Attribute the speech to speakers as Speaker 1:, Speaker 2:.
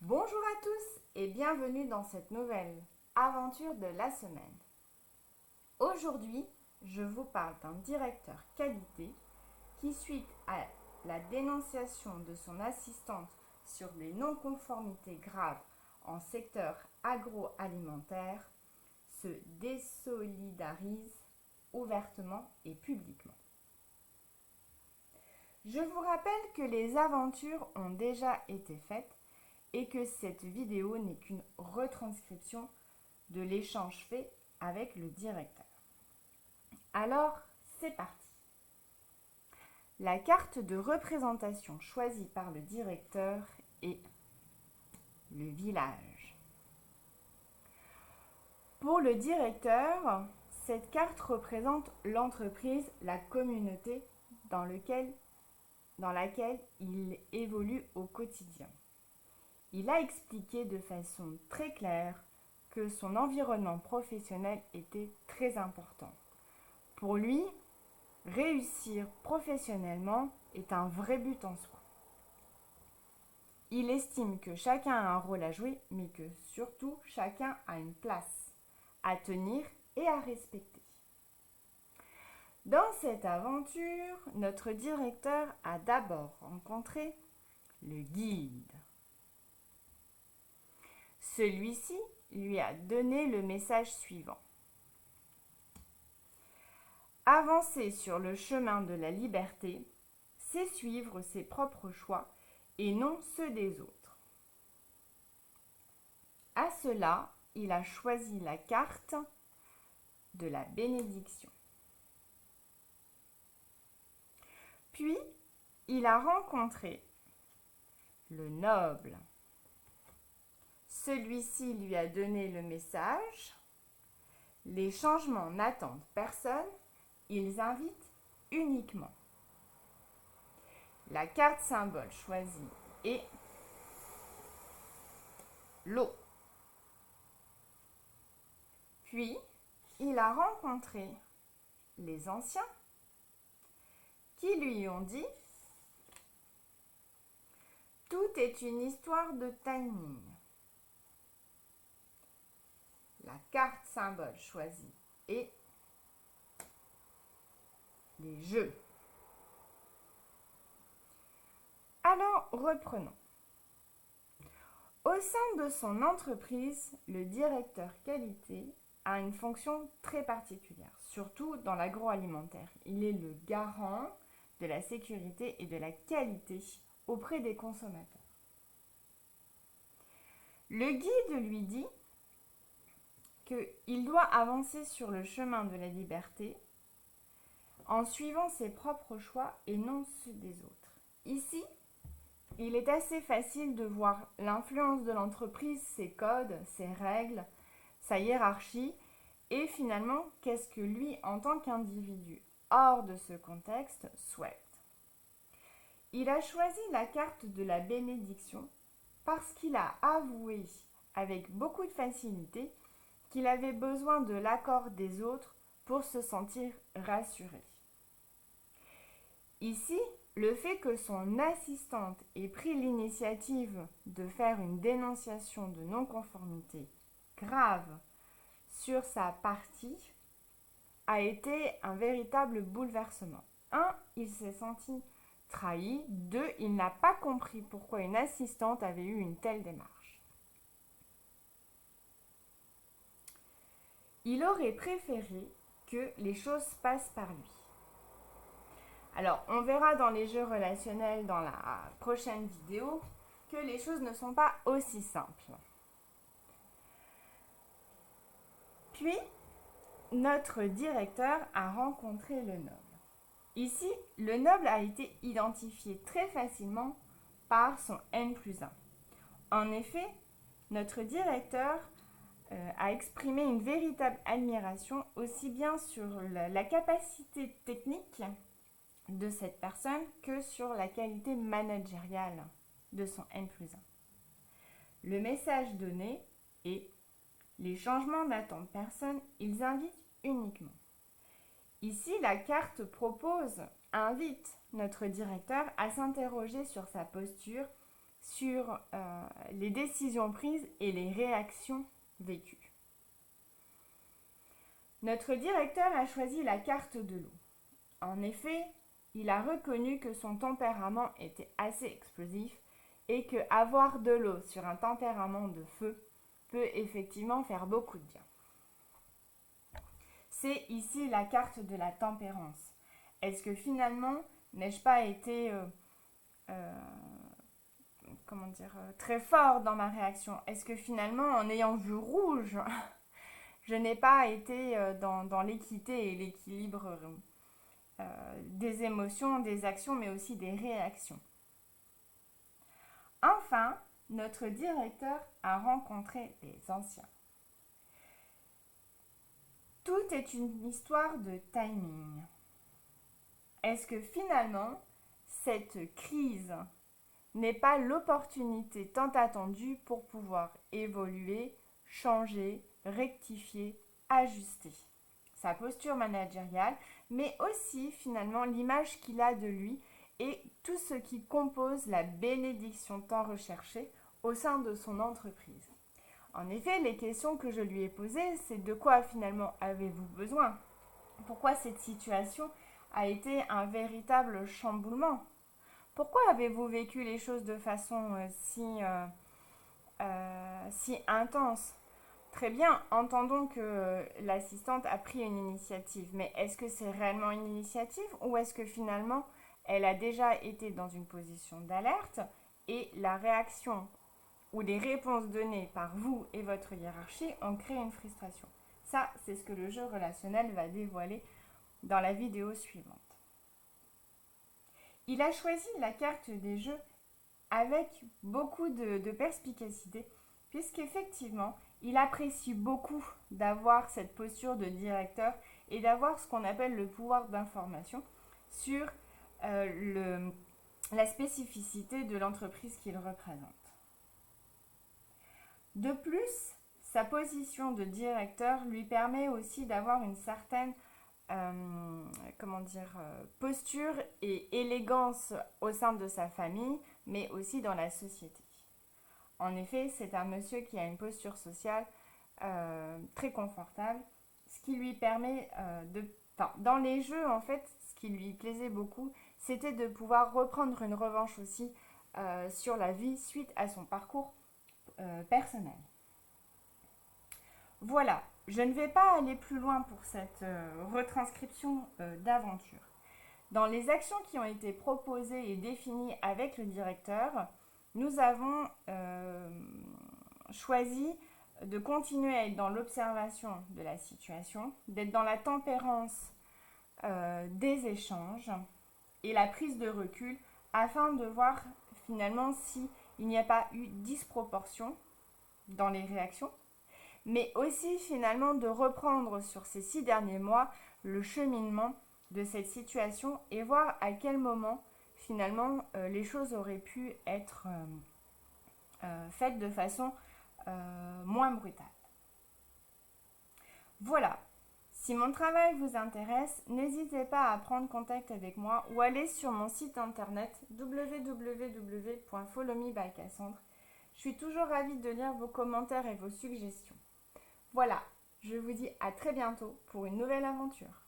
Speaker 1: Bonjour à tous et bienvenue dans cette nouvelle aventure de la semaine. Aujourd'hui, je vous parle d'un directeur qualité qui, suite à la dénonciation de son assistante sur des non-conformités graves en secteur agroalimentaire, se désolidarise ouvertement et publiquement. Je vous rappelle que les aventures ont déjà été faites et que cette vidéo n'est qu'une retranscription de l'échange fait avec le directeur. Alors, c'est parti. La carte de représentation choisie par le directeur est le village. Pour le directeur, cette carte représente l'entreprise, la communauté dans laquelle il évolue au quotidien. Il a expliqué de façon très claire que son environnement professionnel était très important. Pour lui, réussir professionnellement est un vrai but en soi. Il estime que chacun a un rôle à jouer, mais que surtout chacun a une place à tenir et à respecter. Dans cette aventure, notre directeur a d'abord rencontré le guide. Celui-ci lui a donné le message suivant. Avancer sur le chemin de la liberté, c'est suivre ses propres choix et non ceux des autres. À cela, il a choisi la carte de la bénédiction. Puis, il a rencontré le noble. Celui-ci lui a donné le message. Les changements n'attendent personne, ils invitent uniquement. La carte symbole choisie est l'eau. Puis, il a rencontré les anciens qui lui ont dit « Tout est une histoire de timing ». La carte symbole choisie est les jeux. Alors, reprenons. Au sein de son entreprise, le directeur qualité a une fonction très particulière, surtout dans l'agroalimentaire. Il est le garant de la sécurité et de la qualité auprès des consommateurs. Le guide lui dit qu'il doit avancer sur le chemin de la liberté en suivant ses propres choix et non ceux des autres. Ici, il est assez facile de voir l'influence de l'entreprise, ses codes, ses règles, sa hiérarchie et finalement qu'est-ce que lui, en tant qu'individu hors de ce contexte, souhaite. Il a choisi la carte de la bénédiction parce qu'il a avoué avec beaucoup de facilité qu'il avait besoin de l'accord des autres pour se sentir rassuré. Ici, le fait que son assistante ait pris l'initiative de faire une dénonciation de non-conformité grave sur sa partie a été un véritable bouleversement. 1. Il s'est senti trahi. 2. Il n'a pas compris pourquoi une assistante avait eu une telle démarche. Il aurait préféré que les choses passent par lui. Alors, on verra dans les jeux relationnels dans la prochaine vidéo que les choses ne sont pas aussi simples. Puis, notre directeur a rencontré le noble. Ici, le noble a été identifié très facilement par son N+1. En effet, notre directeur a exprimé une véritable admiration aussi bien sur la capacité technique de cette personne que sur la qualité managériale de son N+1. Le message donné est « Les changements n'attendent personne, ils invitent uniquement ». Ici, la carte invite notre directeur à s'interroger sur sa posture, sur les décisions prises et les réactions vécues. Notre directeur a choisi la carte de l'eau. En effet, il a reconnu que son tempérament était assez explosif et que avoir de l'eau sur un tempérament de feu peut effectivement faire beaucoup de bien. C'est ici la carte de la tempérance. Est-ce que finalement, n'ai-je pas été très fort dans ma réaction? Est-ce que finalement, en ayant vu rouge, je n'ai pas été dans l'équité et l'équilibre des émotions, des actions, mais aussi des réactions? Enfin, notre directeur a rencontré les anciens. Tout est une histoire de timing. Est-ce que finalement, cette crise n'est pas l'opportunité tant attendue pour pouvoir évoluer, changer, rectifier, ajuster sa posture managériale, mais aussi finalement l'image qu'il a de lui et tout ce qui compose la bénédiction tant recherchée au sein de son entreprise. En effet, les questions que je lui ai posées, c'est de quoi finalement avez-vous besoin? Pourquoi cette situation a été un véritable chamboulement? Pourquoi avez-vous vécu les choses de façon si intense? Très bien, entendons que l'assistante a pris une initiative, mais est-ce que c'est réellement une initiative ou est-ce que finalement elle a déjà été dans une position d'alerte et la réaction ou les réponses données par vous et votre hiérarchie ont créé une frustration? Ça, c'est ce que le jeu relationnel va dévoiler dans la vidéo suivante. Il a choisi la carte des jeux avec beaucoup de perspicacité, puisqu'effectivement, il apprécie beaucoup d'avoir cette posture de directeur et d'avoir ce qu'on appelle le pouvoir d'information sur la spécificité de l'entreprise qu'il représente. De plus, sa position de directeur lui permet aussi d'avoir une certaine posture et élégance au sein de sa famille, mais aussi dans la société. En effet, c'est un monsieur qui a une posture sociale très confortable, ce qui lui permet dans les jeux, en fait, ce qui lui plaisait beaucoup, c'était de pouvoir reprendre une revanche aussi sur la vie suite à son parcours personnel. Voilà, je ne vais pas aller plus loin pour cette retranscription d'aventure. Dans les actions qui ont été proposées et définies avec le directeur, nous avons choisi de continuer à être dans l'observation de la situation, d'être dans la tempérance des échanges et la prise de recul afin de voir finalement s'il n'y a pas eu disproportion dans les réactions, mais aussi finalement de reprendre sur ces 6 derniers mois le cheminement de cette situation et voir à quel moment finalement les choses auraient pu être faites de façon moins brutale. Voilà, si mon travail vous intéresse, n'hésitez pas à prendre contact avec moi ou aller sur mon site internet www.followmebycassandre. Je suis toujours ravie de lire vos commentaires et vos suggestions. Voilà, je vous dis à très bientôt pour une nouvelle aventure.